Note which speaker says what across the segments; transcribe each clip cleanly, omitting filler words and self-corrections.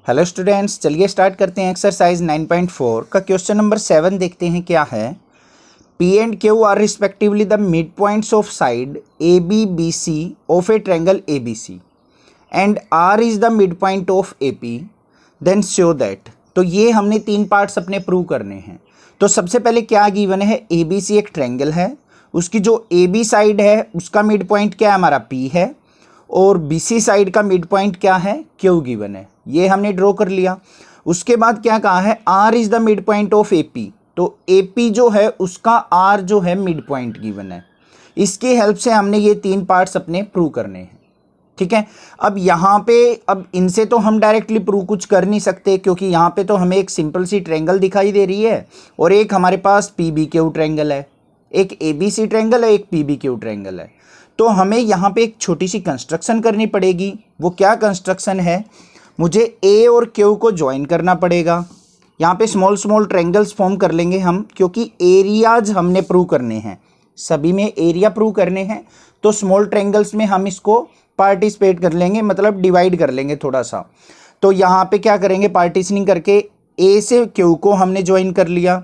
Speaker 1: Hello students, चलिए start करते हैं एक्सरसाइज 9.4 का क्वेश्चन नंबर 7 देखते हैं क्या है। P and Q are respectively the mid points of side A B B C of a triangle A B C and R is the mid point of A P then show that. तो ये हमने तीन parts अपने prove करने हैं। तो सबसे पहले क्या गिवन है, ए बी सी एक ट्रायंगल है, उसकी जो ए बी साइड है उसका मिड पॉइंट क्या है, हमारा P है, और बी सी साइड का मिड पॉइंट क्या है, Q गिवन है। ये हमने ड्रॉ कर लिया। उसके बाद क्या कहा है, R is the mid point of A P. तो ए पी जो है उसका R जो है मिड पॉइंट गिवन है। इसकी हेल्प से हमने ये तीन पार्ट्स अपने प्रूव करने हैं। ठीक है, अब यहाँ पे अब इनसे तो हम डायरेक्टली प्रूव कुछ कर नहीं सकते, क्योंकि यहाँ पे तो हमें एक सिंपल सी ट्रायंगल दिखाई दे रही है और एक हमारे पास पी बी क्यू ट्रायंगल है, एक ए बी सी ट्रायंगल है, एक पी बी क्यू ट्रायंगल है। तो हमें यहाँ पे एक छोटी सी कंस्ट्रक्शन करनी पड़ेगी। वो क्या कंस्ट्रक्शन है, मुझे ए और क्यू को ज्वाइन करना पड़ेगा। यहाँ पे स्मॉल स्मॉल ट्रायंगल्स फॉर्म कर लेंगे हम, क्योंकि एरियाज हमने प्रूव करने हैं, सभी में एरिया प्रूव करने हैं। तो स्मॉल ट्रायंगल्स में हम इसको पार्टिसिपेट कर लेंगे, मतलब डिवाइड कर लेंगे थोड़ा सा। तो यहाँ पे क्या करेंगे, पार्टीशनिंग करके ए से क्यू को हमने ज्वाइन कर लिया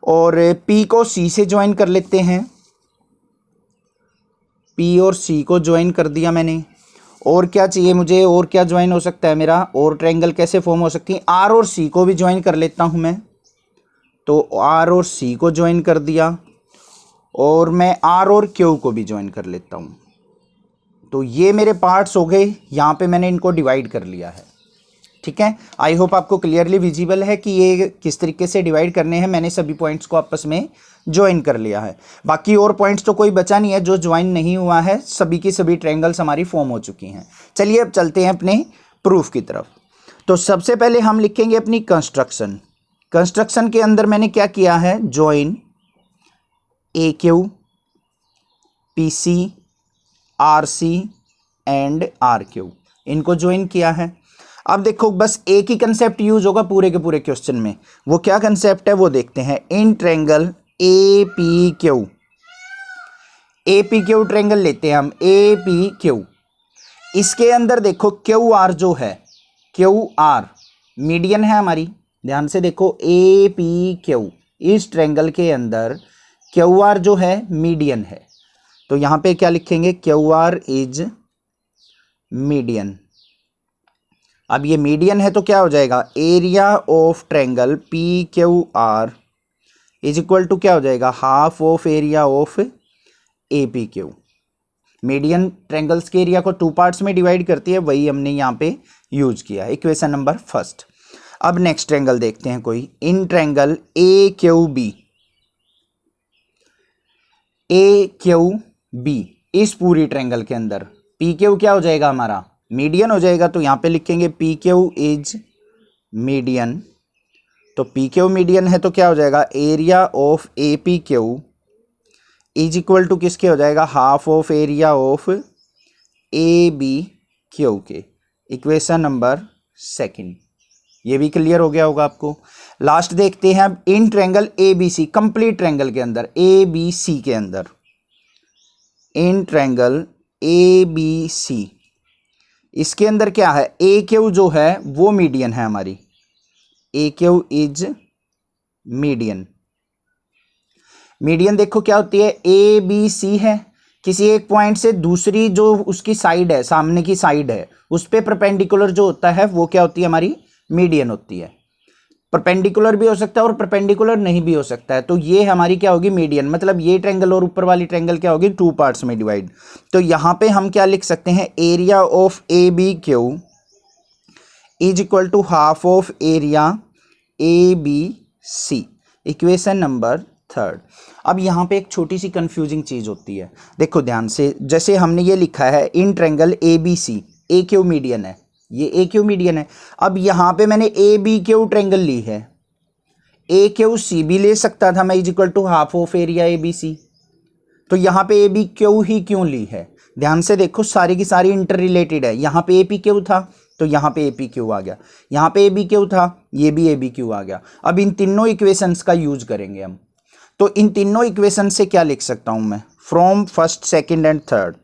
Speaker 1: और पी को सी से ज्वाइन कर लेते हैं। पी और सी को ज्वाइन कर दिया मैंने। और क्या चाहिए मुझे, और क्या ज्वाइन हो सकता है मेरा, और ट्रायंगल कैसे फॉर्म हो सकती है, आर और सी को भी ज्वाइन कर लेता हूं मैं। तो आर और सी को ज्वाइन कर दिया और मैं आर और क्यू को भी ज्वाइन कर लेता हूं। तो ये मेरे पार्ट्स हो गए, यहाँ पे मैंने इनको डिवाइड कर लिया है। ठीक है, आई होप आपको क्लियरली विजिबल है कि ये किस तरीके से डिवाइड करने हैं। मैंने सभी पॉइंट्स को आपस में ज्वाइन कर लिया है। बाकी और पॉइंट्स तो कोई बचा नहीं है जो ज्वाइन नहीं हुआ है, सभी की सभी ट्रायंगल्स हमारी फॉर्म हो चुकी हैं। चलिए अब चलते हैं अपने प्रूफ की तरफ। तो सबसे पहले हम लिखेंगे अपनी कंस्ट्रक्शन। कंस्ट्रक्शन के अंदर मैंने क्या किया है, join A Q P C R C and R Q, इनको ज्वाइन किया है। अब देखो, बस एक ही कंसेप्ट यूज होगा पूरे के पूरे क्वेश्चन में। वो क्या कंसेप्ट है वो देखते हैं। In triangle A P Q, A P Q triangle लेते हैं हम, ए पी क्यू। इसके अंदर देखो क्यू आर जो है, क्यू आर मीडियन है हमारी। ध्यान से देखो, ए पी क्यू, इस ट्रायंगल के अंदर क्यू आर जो है मीडियन है। तो यहां पे क्या लिखेंगे, क्यू आर इज मीडियन। अब ये मीडियन है तो क्या हो जाएगा, area of triangle P Q R is equal to क्या हो जाएगा, half of area of A P Q. Median triangles के एरिया को टू पार्ट्स में डिवाइड करती है, वही हमने यहाँ पे यूज किया, इक्वेशन नंबर फर्स्ट। अब नेक्स्ट ट्रायंगल देखते हैं कोई। In triangle A Q B, A Q B, इस पूरी ट्रायंगल के अंदर पी क्यू क्या हो जाएगा, हमारा मीडियन हो जाएगा। तो यहां पे लिखेंगे पी क्यू इज मीडियन। तो पी क्यू मीडियन है तो क्या हो जाएगा, area of A P Q is equal to किसके हो जाएगा, half of area of A B Q के, इक्वेशन नंबर सेकंड। ये भी क्लियर हो गया होगा आपको। लास्ट देखते हैं अब, in triangle A B C, complete triangle के अंदर, ए बी सी के अंदर, इन ट्रायंगल ए बी सी, इसके अंदर क्या है, ए क्यू जो है वो मीडियन है हमारी, ए क्यू इज मीडियन। मीडियन देखो क्या होती है, ए बी सी है, किसी एक पॉइंट से दूसरी जो उसकी साइड है, सामने की साइड है, उस पे परपेंडिकुलर जो होता है वो क्या होती है, हमारी मीडियन होती है। परपेंडिकुलर भी हो सकता है और परपेंडिकुलर नहीं भी हो सकता है। तो ये हमारी क्या होगी, मीडियन। मतलब ये ट्रायंगल और ऊपर वाली ट्रायंगल क्या होगी, टू पार्ट्स में डिवाइड। तो यहां पे हम क्या लिख सकते हैं, area of A B Q is equal to half of area A B C, equation number third. अब यहां पे एक छोटी सी कंफ्यूजिंग चीज होती है, देखो ध्यान से। जैसे हमने ये लिखा है in triangle A B C, A Q median है, ये ए क्यू मीडियन है। अब यहां पे मैंने ए बी क्यू ट्रायंगल ली है, ए क्यू सी भी ले सकता था मैं, is equal to half of area A B C. तो यहां पे ए बी क्यू ही क्यों ली है, ध्यान से देखो, सारी की सारी इंटर रिलेटेड है। यहां पे ए पी क्यू था तो यहां पे ए पी क्यू आ गया, यहां पे ए बी क्यू था, ये भी ए बी क्यू आ गया। अब इन तीनों इक्वेशंस का यूज करेंगे हम। तो इन तीनों इक्वेशन से क्या लिख सकता हूं मैं, from first second and third,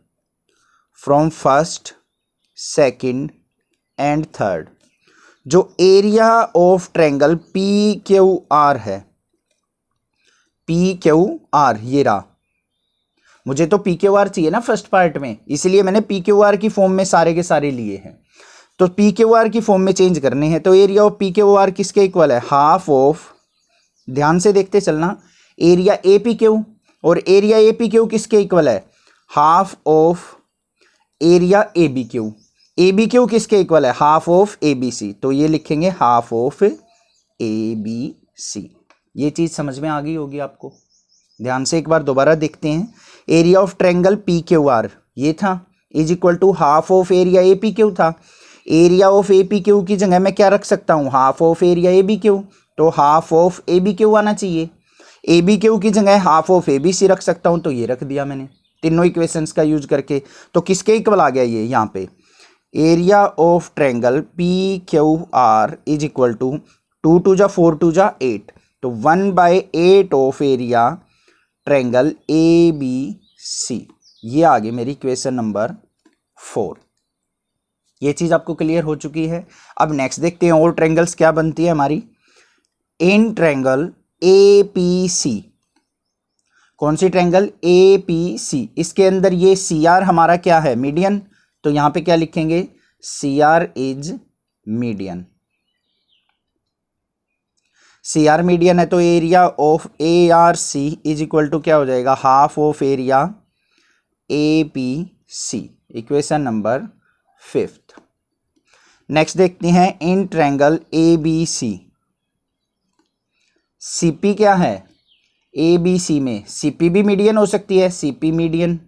Speaker 1: from first second and third. जो area of triangle P Q R है, पी क्यू आर, ये रहा, मुझे तो पी क्यू आर चाहिए ना फर्स्ट पार्ट में, इसलिए मैंने पी क्यू आर की फॉर्म में सारे के सारे लिए हैं। तो पी क्यू आर की फॉर्म में चेंज करने हैं, तो area of P Q R किसके इक्वल है, हाफ ऑफ, ध्यान से देखते चलना, एरिया ए पी क्यू, और एरिया ए पी क्यू किसके इक्वल है, half of area A B Q. A B Q किसके इक्वल है, half of A B C, तो ये लिखेंगे half of A B C. ये चीज समझ में आ गई होगी आपको। ध्यान से एक बार दोबारा देखते हैं, area of triangle P Q R ये था, is equal to half of area A P Q था। Area of A P Q की जगह मैं क्या रख सकता हूँ, half of area A B Q, तो half of A B Q आना चाहिए। ए बी क्यू की जगह half of A B C रख सकता हूँ, तो ये रख दिया मैंने तीनों इक्वेशंस का यूज करके। तो किसके इक्वल आ गया ये यहाँ पे, area of triangle P Q R is equal to 2 2 जा 4 2 जा 8, तो 1/8 of area triangle A B C. ये आ गई मेरी इक्वेशन नंबर 4। ये चीज आपको क्लियर हो चुकी है। अब नेक्स्ट देखते हैं और ट्रायंगल्स क्या बनती है हमारी। इन ट्रायंगल ए पी सी, कौन सी ट्रायंगल, ए पी सी, इसके अंदर ये सी आर हमारा क्या है, मीडियन, तो यहां पे क्या लिखेंगे, C R is median. C R median है तो area of A R C is equal to क्या हो जाएगा, half of area A P C. Equation number 5। Next देखते हैं in triangle A B C, CP क्या है, ए बी सी में सीपी भी मीडियन हो सकती है, सीपी मीडियन,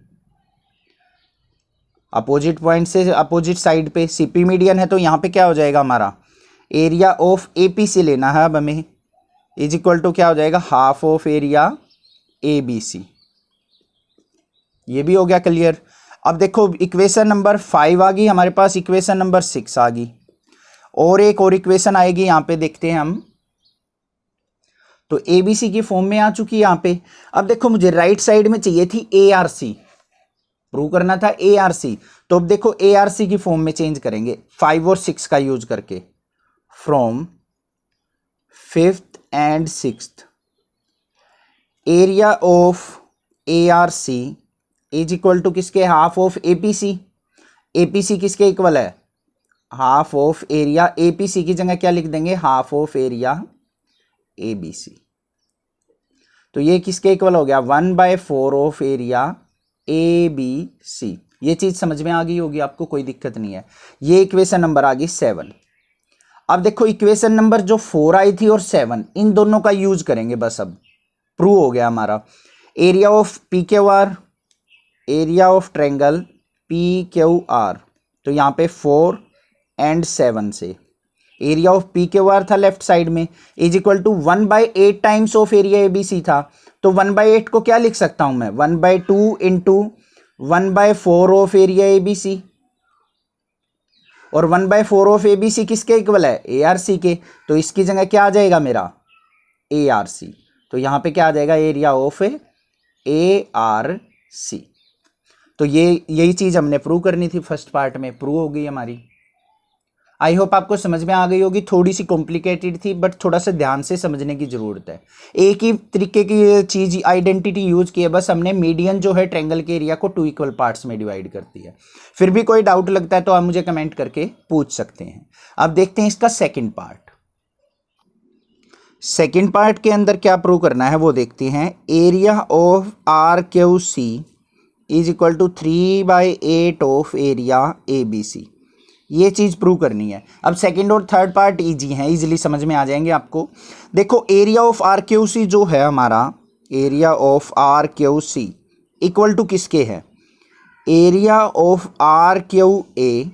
Speaker 1: अपोजिट पॉइंट से अपोजिट साइड पे सीपी मीडियन है, तो यहां पे क्या हो जाएगा हमारा, area of A P C लेना है अब हमें, इज इक्वल टू क्या हो जाएगा, half of area A B C. ये भी हो गया क्लियर। अब देखो इक्वेशन नंबर 5 आ गई हमारे पास, इक्वेशन नंबर 6 आ गई, और एक और इक्वेशन आएगी यहां पे, देखते हैं हम। तो ए बी सी की फॉर्म में आ चुकी है यहां पे। अब देखो मुझे राइट साइड में चाहिए थी ए आर सी, प्रूव करना था ए आर सी, तो अब देखो ए आर सी की फॉर्म में चेंज करेंगे 5 और 6 का यूज करके, from 5th and 6th area of A R C is equal to किसके, half of A P C. A P C किसके इक्वल है, half of area A P C की जगह क्या लिख देंगे, half of area A B C. तो ये किसके इक्वल हो गया, 1/4 of area A B C. ये चीज समझ में आ गई होगी आपको, कोई दिक्कत नहीं है। ये इक्वेशन नंबर आ गई 7। अब देखो इक्वेशन नंबर जो 4 आई थी और 7, इन दोनों का यूज करेंगे बस, अब प्रूव हो गया हमारा। Area of P Q R, area of triangle P Q R, तो यहाँ पे 4 and 7 से area of P Q R था लेफ्ट साइड में, is equal to 1/8 times of area A B C था, तो 1/8 को क्या लिख सकता हूं मैं, 1/2 into 1/4 of area A B C, और 1/4 ऑफ ए बी सी किसके इक्वल है, ए आर सी के, तो इसकी जगह क्या आ जाएगा मेरा, ए आर सी। तो यहां पे क्या आ जाएगा, area of A R C. तो यही चीज हमने प्रूव करनी थी फर्स्ट पार्ट में, प्रूव हो गई हमारी। आई होप आपको समझ में आ गई होगी। थोड़ी सी कॉम्प्लिकेटेड थी, बट थोड़ा सा ध्यान से समझने की जरूरत है। एक ही तरीके की चीज आइडेंटिटी यूज की है, बस हमने मीडियन जो है ट्रायंगल के एरिया को 2 इक्वल पार्ट्स में डिवाइड करती है। फिर भी कोई डाउट लगता है तो आप मुझे कमेंट करके पूछ सकते हैं। अब देखते हैं इसका सेकेंड पार्ट। सेकेंड पार्ट के अंदर क्या प्रूव करना है वो देखते हैं। Area of R Q C is equal to 3/8 of area A B C. ये चीज प्रूव करनी है। अब सेकंड और थर्ड पार्ट इजी है, इजीली समझ में आ जाएंगे आपको। देखो area of R Q C जो है हमारा, area of R Q C equal to किसके है, area of R Q A,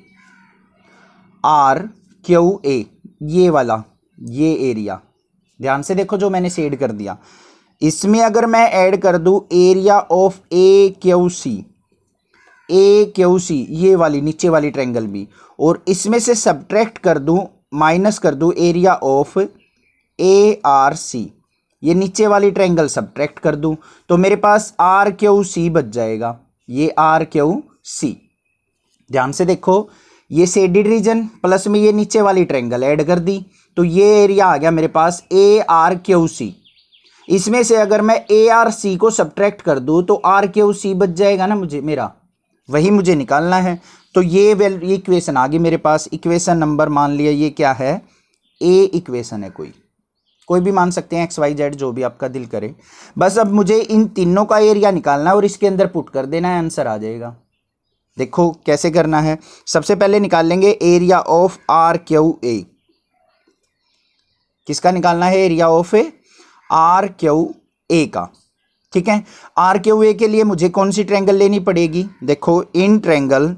Speaker 1: ये वाला, ये एरिया ध्यान से देखो जो मैंने शेड कर दिया। इसमें अगर मैं ऐड कर दूं area of A Q C, ये वाली नीचे वाली ट्रायंगल भी, और इसमें से सब्ट्रैक्ट कर दूं, माइनस कर दूं area of A R C, ये नीचे वाली ट्रायंगल सब्ट्रैक्ट कर दूं, तो मेरे पास आर क्यू सी बच जाएगा। ये आर क्यू सी, ध्यान से देखो ये शेडेड रीजन प्लस में ये नीचे वाली ट्रायंगल ऐड कर दी, तो ये एरिया आ गया मेरे पास ARQC। इसमें से अगर मैं ARC को सब्ट्रैक्ट कर दूं तो RQC बच जाएगा ना, मुझे मेरा वही मुझे निकालना है। तो ये इक्वेशन आ गई मेरे पास। इक्वेशन नंबर मान लिया ये क्या है, A इक्वेशन है, कोई भी मान सकते हैं, XYZ जो भी आपका दिल करे। बस अब मुझे इन तीनों का एरिया निकालना है और इसके अंदर पुट कर देना है, आंसर आ जाएगा। देखो कैसे करना है। सबसे पहले निकाल लेंगे एरिया ऑफ RQA। किसका निकालना है, एरिया ऑफ RQA का। ठीक है, RQA के लिए मुझे कौन सी ट्रायंगल लेनी पड़ेगी, देखो इन ट्रायंगल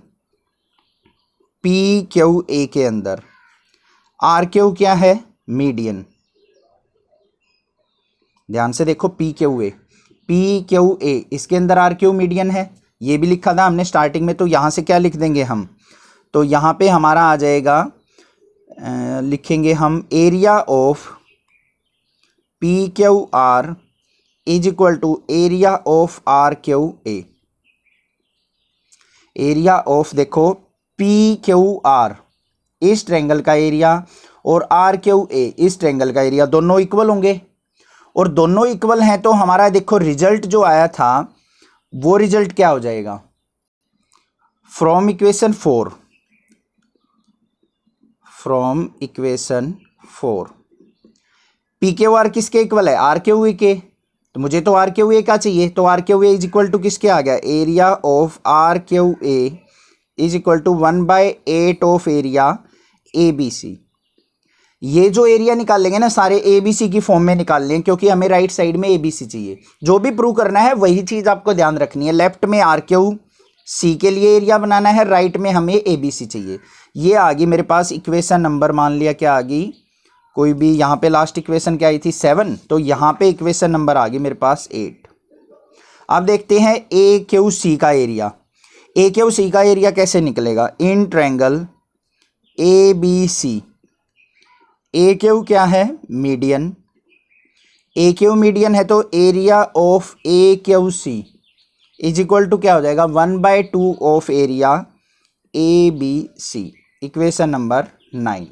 Speaker 1: PQA के अंदर RQ क्या है, मीडियन। ध्यान से देखो PQA इसके अंदर RQ मीडियन है, ये भी लिखा था हमने स्टार्टिंग में। तो यहां से क्या लिख देंगे हम, तो यहां पे हमारा आ जाएगा, लिखेंगे हम area of PQR is equal to area of RQA। Area of देखो PQR इस ट्रायंगल का एरिया और RQA इस ट्रायंगल का एरिया, दोनों इक्वल होंगे। और दोनों इक्वल हैं तो हमारा देखो रिजल्ट जो आया था वो रिजल्ट क्या हो जाएगा, फ्रॉम इक्वेशन 4 PQR किसके इक्वल है, RQA के। तो मुझे तो RQA का चाहिए, तो RQA इज इक्वल टू किसके आ गया, area of RQA is equal to 1/8 of area ABC। ये जो एरिया निकालेंगे ना सारे ABC की फॉर्म में निकाल लें, क्योंकि हमें राइट साइड में ABC चाहिए। जो भी प्रूव करना है वही चीज आपको ध्यान रखनी है। लेफ्ट में RQC के लिए एरिया बनाना है, राइट में हमें ABC चाहिए। ये आ गई मेरे पास इक्वेशन नंबर, मान लिया क्या आ गई, कोई भी यहाँ पे लास्ट इक्वेशन क्या आई थी 7, तो यहाँ पे इक्वेशन नंबर आ गई मेरे पास 8। अब देखते हैं AQC का एरिया। AQC का एरिया कैसे निकलेगा, इन ट्रायंगल ABC। AQ क्या है, मीडियन। AQ मीडियन है तो area of AQC is equal to क्या हो जाएगा, 1/2 of area ABC। Equation number 9,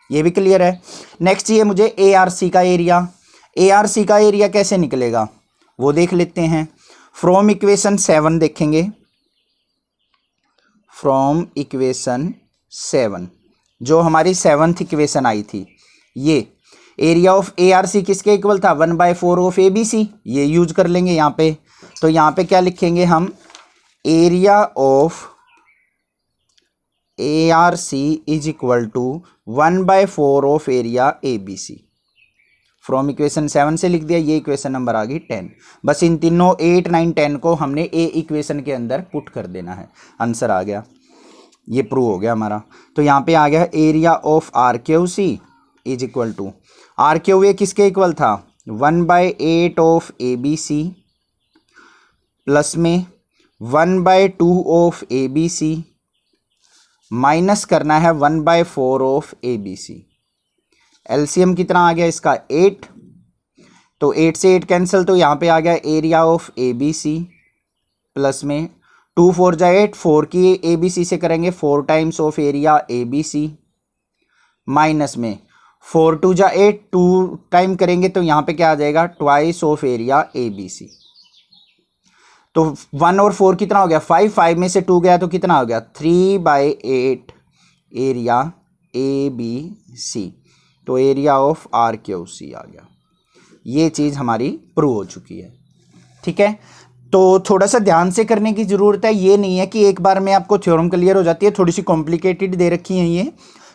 Speaker 1: ये भी क्लियर है। नेक्स्ट ये मुझे ARC का एरिया। ARC का एरिया कैसे निकलेगा वो देख लेते हैं। फ्रॉम इक्वेशन 7 देखेंगे, फ्रॉम इक्वेशन 7 जो हमारी 7th इक्वेशन आई थी, ये एरिया ऑफ ARC किसके इक्वल था, 1/4 ऑफ ABC। ये यूज कर लेंगे यहाँ पे। तो यहाँ पे क्या लिखेंगे हम, area of ARC is equal to 1/4 of area ABC। From equation 7 से लिख दिया, ये इक्वेशन नंबर आ गई 10। बस इन तीनों 8, 9, 10 को हमने A इक्वेशन के अंदर पुट कर देना है, आंसर आ गया। ये प्रूव हो गया हमारा। तो यहाँ पे आ गया area of RQC is equal to, RQA किसके इक्वल था, 1/8 ऑफ ABC प्लस में 1/2 ऑफ ABC माइनस करना है 1/4 ऑफ ABC। एलसीएम कितना आ गया इसका 8, तो 8 से 8 कैंसिल, तो यहाँ पे आ गया एरिया ऑफ ABC प्लस में 2 4 जा 8, 4 की ABC से करेंगे 4 times of area ABC minus में 4 2 जा 8, 2 टाइम करेंगे तो यहाँ पे क्या आ जाएगा, ट्वाइस ऑफ एरिया ABC। तो 1 और 4 कितना हो गया, 5, 5 में से 2 गया तो कितना हो गया, 3/8 एरिया ABC। तो एरिया ऑफ RQC आ गया। ये चीज़ हमारी प्रूव हो चुकी है। ठीक है, तो थोड़ा सा ध्यान से करने की ज़रूरत है। ये नहीं है कि एक बार में आपको थ्योरम क्लियर हो जाती है, थोड़ी सी कॉम्प्लिकेटेड दे रखी हैं ये,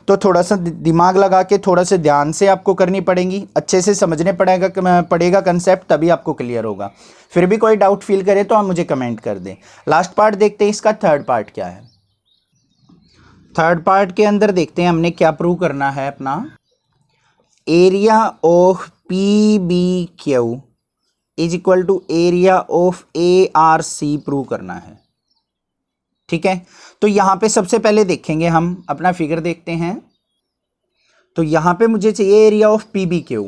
Speaker 1: तो थोड़ा सा दिमाग लगा के थोड़ा सा ध्यान से आपको करनी पड़ेगी, अच्छे से समझने पड़ेगा कंसेप्ट, तभी आपको क्लियर होगा। फिर भी कोई डाउट फील करे तो आप मुझे कमेंट कर दें। लास्ट पार्ट देखते हैं, इसका थर्ड पार्ट क्या है। थर्ड पार्ट के अंदर देखते हैं हमने क्या प्रूव करना है अपना, area of PBQ is equal to area of ARC prove करना है। ठीक है, तो यहां पे सबसे पहले देखेंगे हम अपना फिगर देखते हैं। तो यहां पे मुझे चाहिए एरिया ऑफ PBQ।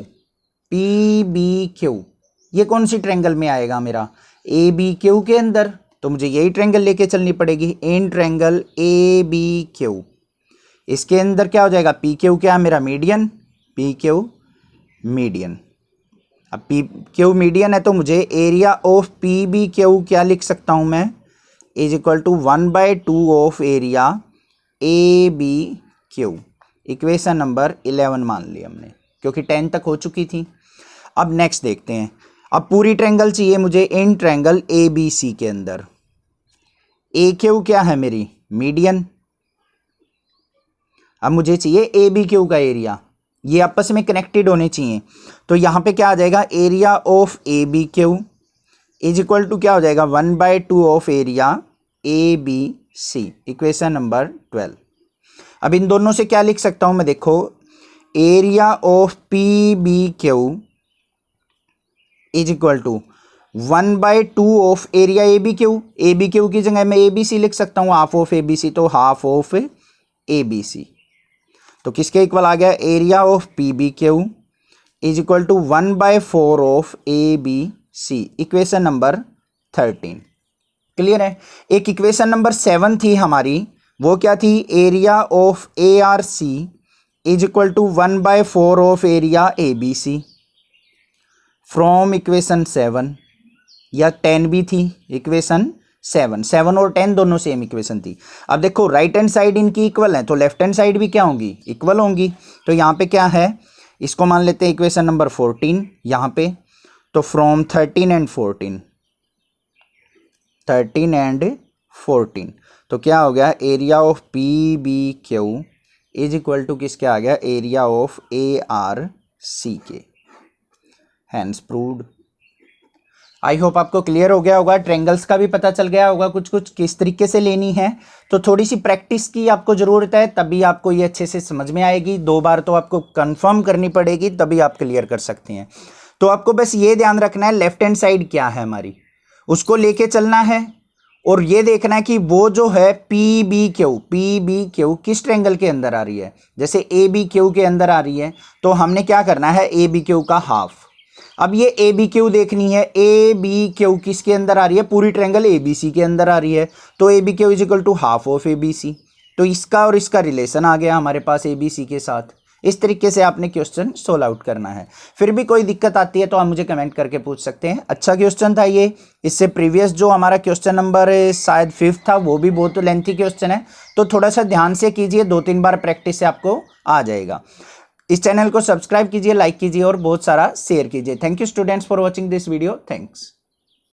Speaker 1: ये कौन सी ट्रायंगल में आएगा मेरा, ABQ के अंदर। तो मुझे यही ट्रायंगल लेके चलनी पड़ेगी। In triangle A B Q, इसके अंदर क्या हो जाएगा, पी क्यू क्या है मेरा मीडियन, पी क्यू मीडियन। अब पी क्यू मीडियन है तो मुझे area of P B Q क्या लिख सकता हूं मैं, is equal to 1/2 of area A B Q. Equation number 11 मान ली हमने, क्योंकि 10 तक हो चुकी थी। अब नेक्स्ट देखते हैं। अब पूरी ट्रायंगल चाहिए मुझे इन ट्रायंगल ए बी सी के अंदर। ए क्यू क्या है मेरी, मीडियन। अब मुझे चाहिए ए बी क्यू का एरिया, ये आपस में कनेक्टेड होने चाहिए। तो यहाँ पे क्या आ जाएगा, area of A B Q is equal to क्या हो जाएगा, 1/2 of area A B C. Equation number 12। अब इन दोनों से क्या लिख सकता हूं मैं, देखो area of P B Q is equal to 1/2 of area A B Q. A B Q की जगह मैं ए बी सी लिख सकता हूं, half of A B C, तो half of A B C. तो किसके इक्वल आ गया, area of P B Q is equal to 1/4 of A B C. Equation number 13। Clear है। एक इक्वेशन नंबर 7 थी हमारी, वो क्या थी, area of A R C is equal to 1/4 of area A B C. From equation 7 या 10 भी थी, इक्वेशन 7 और 10 दोनों सेम इक्वेशन थी। अब देखो राइट हैंड साइड इनकी इक्वल है, तो लेफ्ट हैंड साइड भी क्या होंगी, इक्वल होंगी। तो यहाँ पे क्या है, इसको मान लेते हैं इक्वेशन नंबर 14 यहाँ पे। तो फ्रॉम 13 एंड 14 तो क्या हो गया, area of P B Q is equal to किसके आ गया, area of A R C के। Hence proved. आई होप आपको क्लियर हो गया होगा, ट्रायंगल्स का भी पता चल गया होगा कुछ कुछ किस तरीके से लेनी है। तो थोड़ी सी प्रैक्टिस की आपको ज़रूरत है, तभी आपको ये अच्छे से समझ में आएगी। 2 बार तो आपको कंफर्म करनी पड़ेगी, तभी आप क्लियर कर सकते हैं। तो आपको बस ये ध्यान रखना है, लेफ्ट हैंड साइड क्या है हमारी, उसको लेके चलना है। और ये देखना है कि वो जो है पी बी क्यू किस ट्रायंगल के अंदर आ रही है। जैसे ए बी क्यू के अंदर आ रही है, तो हमने क्या करना है, ए बी क्यू का हाफ। अब ये ए बी क्यू देखनी है, ए बी क्यू किसके अंदर आ रही है, पूरी ट्रायंगल ए बी सी के अंदर आ रही है। तो A B Q is equal to half of A B C. तो इसका और इसका रिलेशन आ गया हमारे पास ए बी सी के साथ। इस तरीके से आपने क्वेश्चन सोल्व आउट करना है। फिर भी कोई दिक्कत आती है तो आप मुझे कमेंट करके पूछ सकते हैं। अच्छा क्वेश्चन था ये। इससे प्रीवियस जो हमारा क्वेश्चन नंबर शायद 5 था, वो भी बहुत लेंथी क्वेश्चन है, तो थोड़ा सा ध्यान से कीजिए, 2-3 बार प्रैक्टिस से आपको आ जाएगा। इस चैनल को सब्सक्राइब कीजिए, लाइक कीजिए और बहुत सारा शेयर कीजिए। Thank you students for watching this video. Thanks.